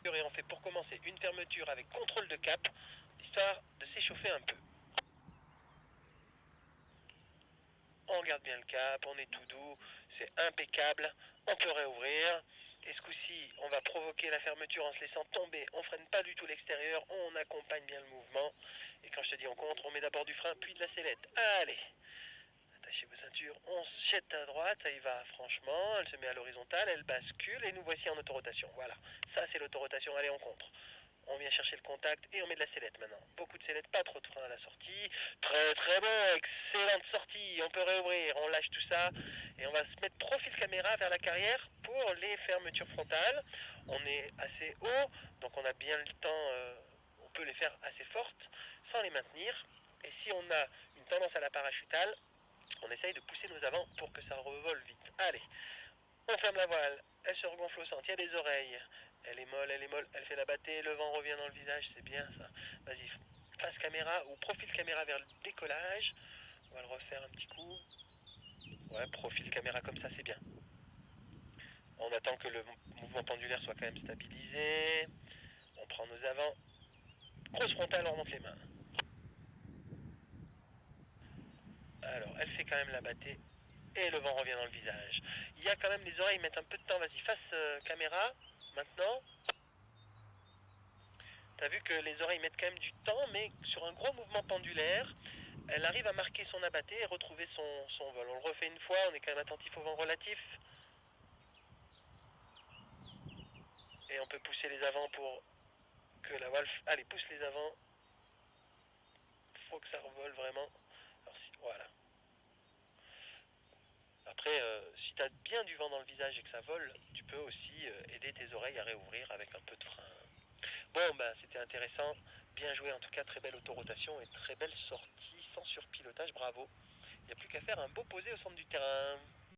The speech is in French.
fermeture et on fait pour commencer une fermeture avec contrôle de cap, histoire de s'échauffer un peu. On garde bien le cap, on est tout doux, c'est impeccable, on peut réouvrir. Et ce coup-ci, on va provoquer la fermeture en se laissant tomber, on freine pas du tout l'extérieur, on accompagne bien le mouvement. Et quand je te dis on contre, on met d'abord du frein puis de la sellette. Allez, attachez vos ceintures, on se jette à droite, ça y va franchement, elle se met à l'horizontale, elle bascule et nous voici en autorotation. Voilà, ça c'est l'autorotation, allez on contre. On vient chercher le contact et on met de la sellette maintenant. Beaucoup de sellette, pas trop de frein à la sortie. Très très bon, excellente sortie. On peut réouvrir, on lâche tout ça. Et on va se mettre profil caméra vers la carrière pour les fermetures frontales. On est assez haut, donc on a bien le temps, on peut les faire assez fortes sans les maintenir. Et si on a une tendance à la parachutale, on essaye de pousser nos avants pour que ça revole vite. Allez, on ferme la voile, elle se regonfle au centre, il y a des oreilles. Elle est molle, elle fait la bâtée, le vent revient dans le visage, c'est bien ça. Vas-y, face caméra ou profil caméra vers le décollage. On va le refaire un petit coup. Ouais, profil caméra comme ça, c'est bien. On attend que le mouvement pendulaire soit quand même stabilisé. On prend nos avants. Grosse frontale, on remonte les mains. Alors, elle fait quand même la bâtée. Et le vent revient dans le visage. Il y a quand même les oreilles mettent un peu de temps. Vas-y, face caméra. Maintenant. T'as vu que les oreilles mettent quand même du temps, mais sur un gros mouvement pendulaire, elle arrive à marquer son abatté et retrouver son vol. On le refait une fois, on est quand même attentif au vent relatif. Et on peut pousser les avants pour que la voile... Allez, pousse les avants. Faut que ça revole vraiment. Alors, voilà. Après, si tu as bien du vent dans le visage et que ça vole, tu peux aussi aider tes oreilles à réouvrir avec un peu de frein. Bon, bah, c'était intéressant. Bien joué, en tout cas, très belle autorotation et très belle sortie sans surpilotage. Bravo. Il n'y a plus qu'à faire un beau posé au centre du terrain.